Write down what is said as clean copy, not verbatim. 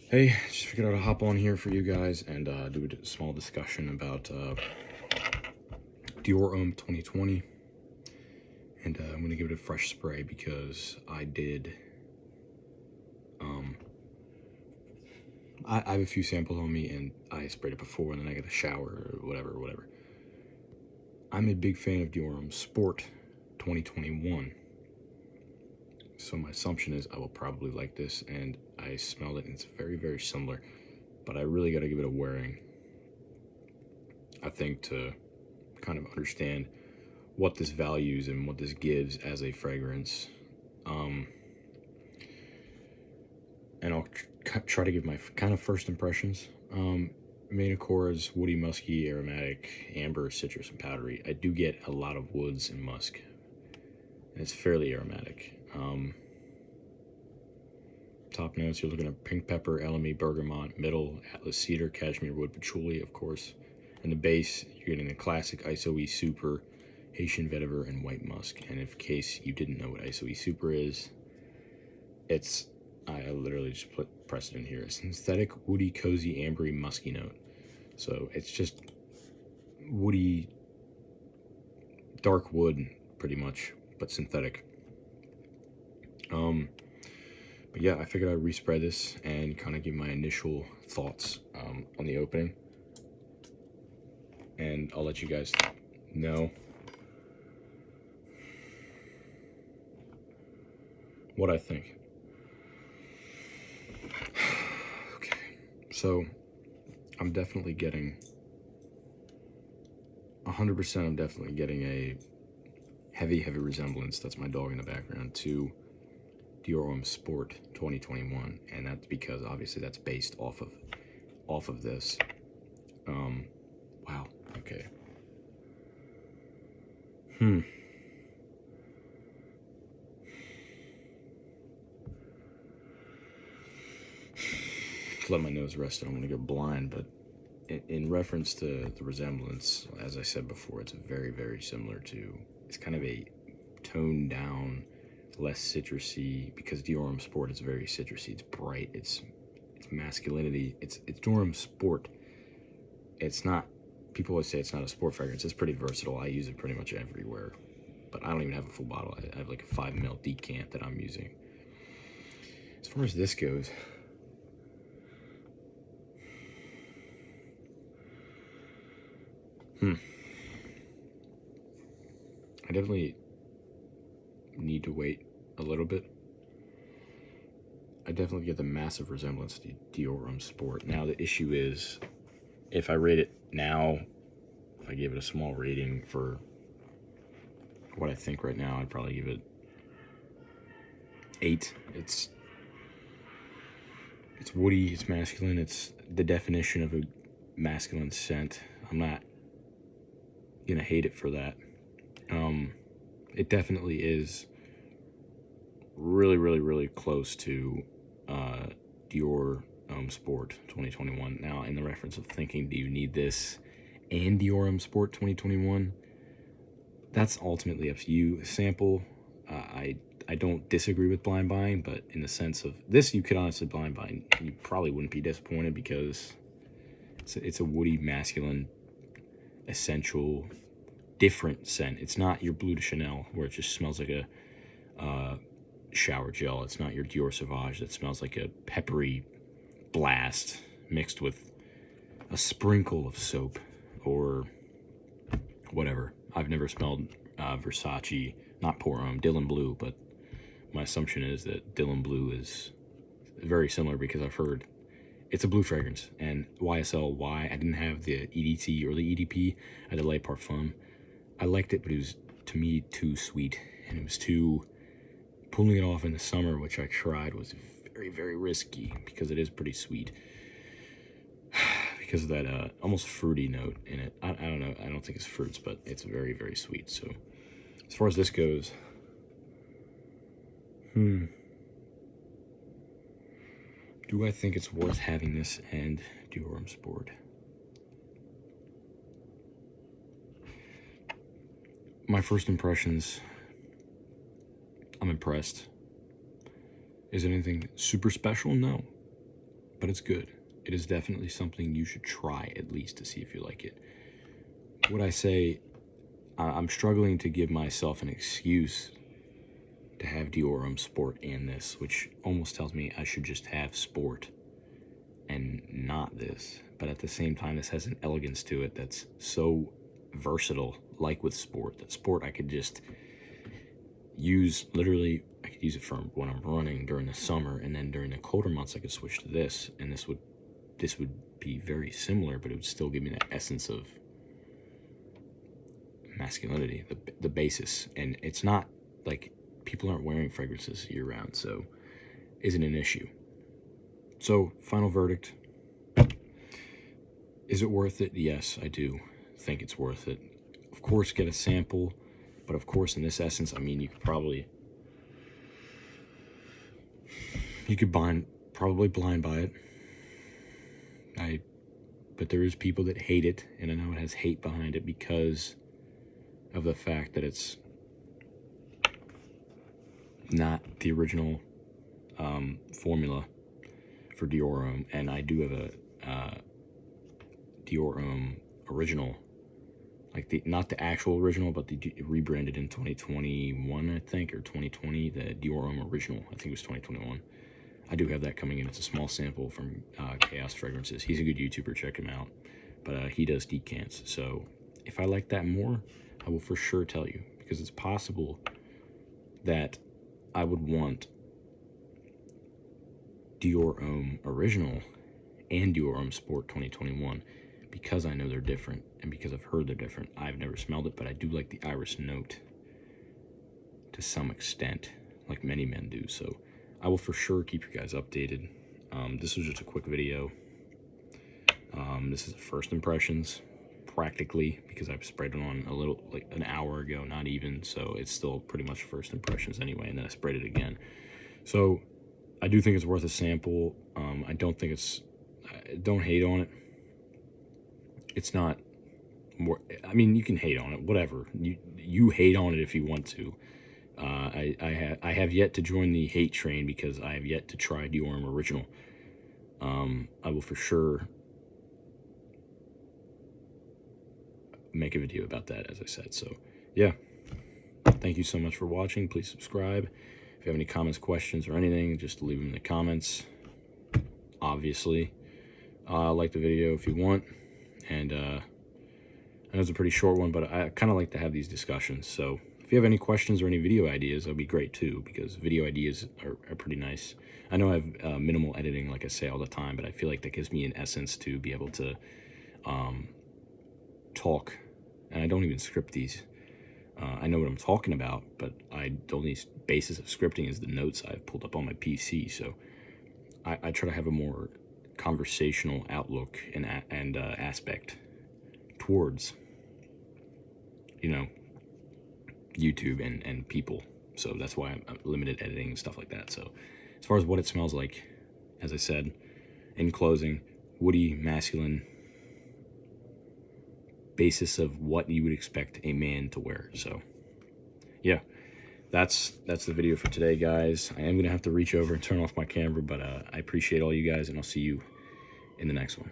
Hey, just figured out to hop on here for you guys and do a small discussion about Dior Homme 2020. And I'm going to give it a fresh spray because I have a few samples on me and I sprayed it before and then I got a shower or whatever. I'm a big fan of Dior Homme Sport 2021. So my assumption is I will probably like this, and I smelled it and it's very, very similar. But I really got to give it a wearing, I think, to kind of understand what this values and what this gives as a fragrance. And I'll try to give my kind of first impressions. Main Accords, woody, musky, aromatic, amber, citrus, and powdery. I do get a lot of woods and musk, and it's fairly aromatic. Top notes, you're looking at pink pepper, elemi, bergamot, middle, atlas cedar, cashmere wood, patchouli, of course. And the base, you're getting the classic ISO-E Super, Haitian vetiver, and white musk. And in case you didn't know what ISO-E Super is, it's, I literally just pressed it in here. Synthetic, woody, cozy, ambery, musky note. So it's just woody, dark wood, pretty much, but synthetic. But yeah, I figured I'd respray this and kind of give my initial thoughts on the opening. And I'll let you guys know what I think. Okay, so I'm definitely getting 100%. I'm definitely getting a heavy resemblance. That's my dog in the background to Dior Homme Sport 2021, and that's because obviously that's based off of this. Wow. Okay. Let my nose rest. I don't want to go blind, but in reference to the resemblance, as I said before, it's very, very similar to. It's kind of a toned down, less citrusy, because Dior Homme Sport is very citrusy. It's bright. It's masculinity. It's Dior Homme Sport. It's not. People always say it's not a sport fragrance. It's pretty versatile. I use it pretty much everywhere, but I don't even have a full bottle. I have like a 5 ml decant that I'm using. As far as this goes, I definitely need to wait a little bit. I definitely get the massive resemblance to Dior Homme Sport. Now the issue is, if I rate it now, if I give it a small rating for what I think right now, I'd probably give it 8. It's woody, it's masculine, it's the definition of a masculine scent. I'm not gonna hate it for that. It definitely is really, really, really close to Dior Homme Sport 2021. Now, in the reference of thinking, do you need this and Dior Homme Sport 2021? That's ultimately up to you. Sample, I don't disagree with blind buying, but in the sense of this, you could honestly blind buy. You probably wouldn't be disappointed because it's a woody, masculine, essential, different scent. It's not your Bleu de Chanel where it just smells like a shower gel. It's not your Dior Sauvage that smells like a peppery blast mixed with a sprinkle of soap or whatever. I've never smelled Versace, not Pour Homme, Dylan Blue, but my assumption is that Dylan Blue is very similar because I've heard it's a blue fragrance. And YSL, why I didn't have the EDT or the EDP, I had the Light Parfum. I liked it, but it was, to me, too sweet. And it was too, pulling it off in the summer, which I tried, was very, very risky because it is pretty sweet. Because of that almost fruity note in it. I don't know. I don't think it's fruits, but it's very, very sweet. So as far as this goes, do I think it's worth having this and Dior Homme Sport? My first impressions, I'm impressed. Is it anything super special? No. but it's good. It is definitely something you should try at least to see if you like it. Would I say I'm struggling to give myself an excuse to have Dior Homme Sport and this, which almost tells me I should just have Sport and not this. But at the same time, this has an elegance to it that's so versatile, like with Sport. That Sport I could just use, literally, I could use it for when I'm running during the summer, and then during the colder months I could switch to this, and this would be very similar, but it would still give me that essence of masculinity, the basis. And it's not like people aren't wearing fragrances year round, so isn't an issue. So final verdict, is it worth it? Yes, I do think it's worth it. Of course, get a sample, but of course in this essence, I mean, you could probably probably blind buy it. But there is people that hate it, and I know it has hate behind it because of the fact that it's not the original formula for Dior Homme, and I do have a Dior Homme original, like not the actual original, but the rebranded in 2021, I think, or 2020, the Dior Homme original. I think it was 2021. I do have that coming in. It's a small sample from Chaos Fragrances. He's a good YouTuber. Check him out. But he does decants. So if I like that more, I will for sure tell you, because it's possible that I would want Dior Homme Original and Dior Homme Sport 2021 because I know they're different and because I've heard they're different. I've never smelled it, but I do like the iris note to some extent, like many men do. So I will for sure keep you guys updated. This was just a quick video. This is first impressions, practically, because I've sprayed it on a little, like an hour ago, not even, so it's still pretty much first impressions anyway, and then I sprayed it again. So I do think it's worth a sample. I don't think it's, don't hate on it. It's not more, I mean, you can hate on it, whatever. You hate on it if you want to. I have yet to join the hate train because I have yet to try Dior Homme Original. I will for sure make a video about that, as I said. So yeah, thank you so much for watching. Please subscribe. If you have any comments, questions, or anything, just leave them in the comments. Obviously, like the video if you want. And I know it's a pretty short one, but I kind of like to have these discussions. So if you have any questions or any video ideas, that'd be great too, because video ideas are pretty nice. I know I have minimal editing, like I say all the time, but I feel like that gives me an essence to be able to talk. And I don't even script these. I know what I'm talking about, but the only basis of scripting is the notes I've pulled up on my PC. So I try to have a more conversational outlook and aspect towards, you know, YouTube and people. So that's why I'm limited editing and stuff like that. So as far as what it smells like, as I said in closing, woody, masculine, basis of what you would expect a man to wear. So yeah, that's the video for today, guys. I am gonna have to reach over and turn off my camera, but I appreciate all you guys, and I'll see you in the next one.